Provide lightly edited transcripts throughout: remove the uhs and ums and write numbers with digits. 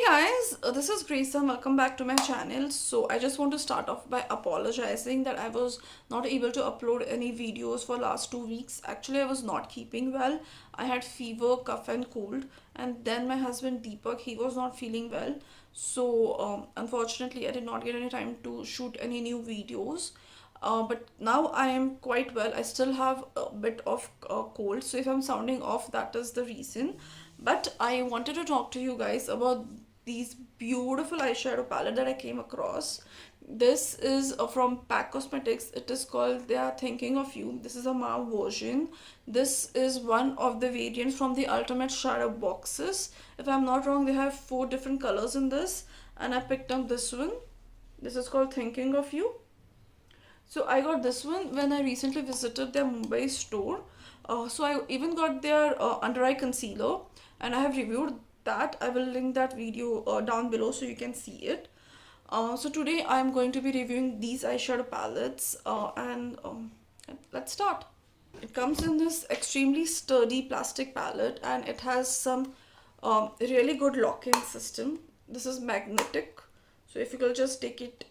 Guys, this is Grace and welcome back to my channel. So I just want to start off by apologizing that I was not able to upload any videos for last 2 weeks. Actually, I was not keeping well. I had fever, cough and cold, and then my husband Deepak, he was not feeling well. So unfortunately, I did not get any time to shoot any new videos. But now I am quite well. I still have a bit of cold, so if I'm sounding off, that is the reason. But I wanted to talk to you guys about these beautiful eyeshadow palette that I came across. This is from PAC Cosmetics. It is called They Are Thinking of You. This is a Mauve version. This is one of the variants from the Ultimate Shadow boxes. If I'm not wrong, they have 4 different colors in this, and I picked up this one. This is called Thinking of You. So I got this one when I recently visited their Mumbai store. So I even got their under eye concealer, and I have reviewed that. I will link that video down below so you can see it. So today I am going to be reviewing these eyeshadow palettes and let's start. It comes in this extremely sturdy plastic palette, and it has some really good lock-in system. This is magnetic, so if you will just take it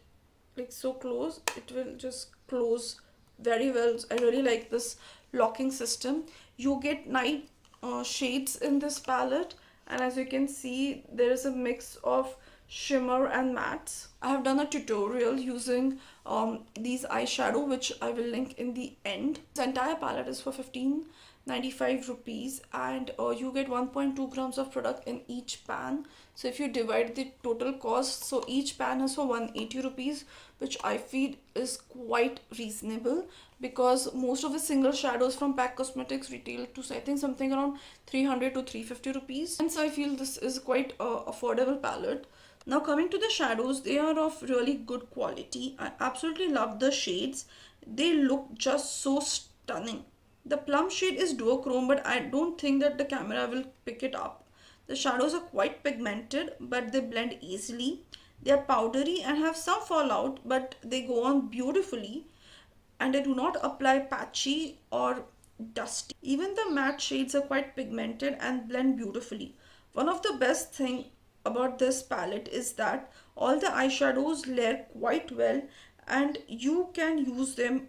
like so close, it will just close very well. I really like this locking system. You get 9 shades in this palette, and as you can see, there is a mix of shimmer and mattes. I have done a tutorial using these eyeshadow, which I will link in the end. This entire palette is for 15.95 rupees, and you get 1.2 grams of product in each pan. So if you divide the total cost, so each pan is for 180 rupees, which I feel is quite reasonable, because most of the single shadows from PAC Cosmetics retail to I think something around 300 to 350 rupees. And so I feel this is quite a affordable palette. Now coming to the shadows, they are of really good quality. I absolutely love the shades. They look just so stunning. The plum shade is duochrome, but I don't think that the camera will pick it up. The shadows are quite pigmented, but they blend easily. They are powdery and have some fallout, but they go on beautifully, and they do not apply patchy or dusty. Even the matte shades are quite pigmented and blend beautifully. One of the best thing about this palette is that all the eyeshadows layer quite well, and you can use them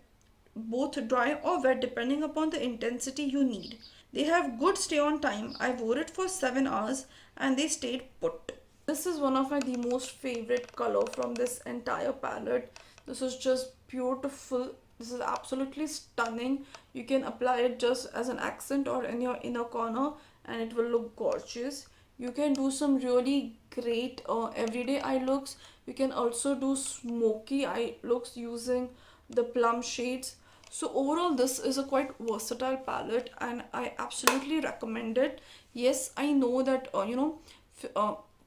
both dry or wet depending upon the intensity you need. They have good stay on time. I wore it for 7 hours and they stayed put. This is one of my the most favorite color from this entire palette. This is just beautiful. This is absolutely stunning. You can apply it just as an accent or in your inner corner, and it will look gorgeous. You can do some really great everyday eye looks. You can also do smoky eye looks using the plum shades. So overall, this is a quite versatile palette, and I absolutely recommend it. Yes, I know that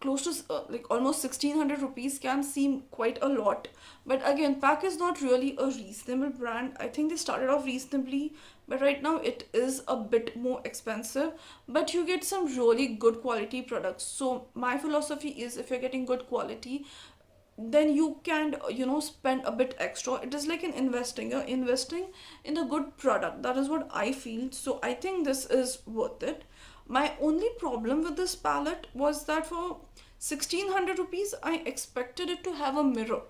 close to like almost 1600 rupees can seem quite a lot, but again, PAC is not really a reasonable brand. I think they started off reasonably, but right now it is a bit more expensive, but you get some really good quality products. So my philosophy is, if you're getting good quality, then you can spend a bit extra. It is like an investing. You're investing in a good product. That is what I feel. So I think this is worth it. My only problem with this palette was that for 1600 rupees I expected it to have a mirror.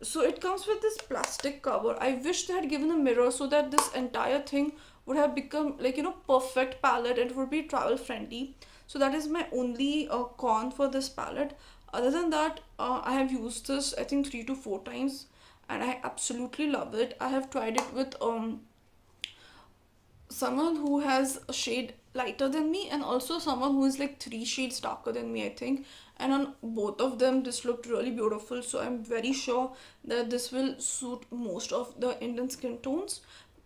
So it comes with this plastic cover. I wish they had given a mirror so that this entire thing would have become like perfect palette. It would be travel friendly. So that is my only con for this palette. Other than that, I have used this I think 3 to 4 times, and I absolutely love it. I have tried it with someone who has a shade lighter than me, and also someone who is like 3 shades darker than me, I think, and on both of them this looked really beautiful. So I'm very sure that this will suit most of the Indian skin tones.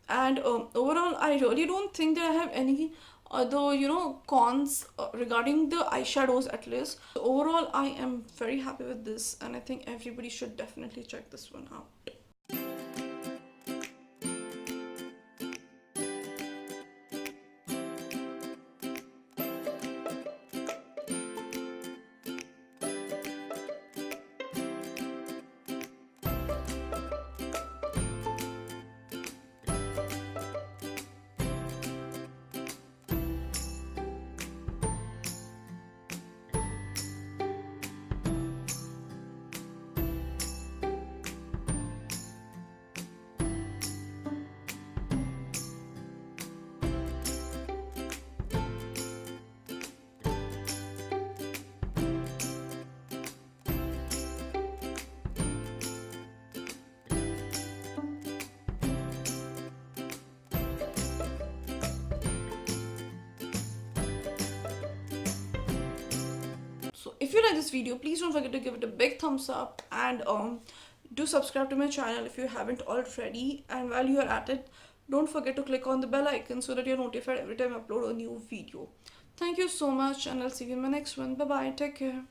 And overall, I really don't think that I have any other cons regarding the eyeshadows, at least. So overall, I am very happy with this, and I think everybody should definitely check this one out. If you like this video, please don't forget to give it a big thumbs up, and do subscribe to my channel if you haven't already. And while you are at it, don't forget to click on the bell icon so that you're notified every time I upload a new video. Thank you so much, and I'll see you in my next one. Bye bye. Take care.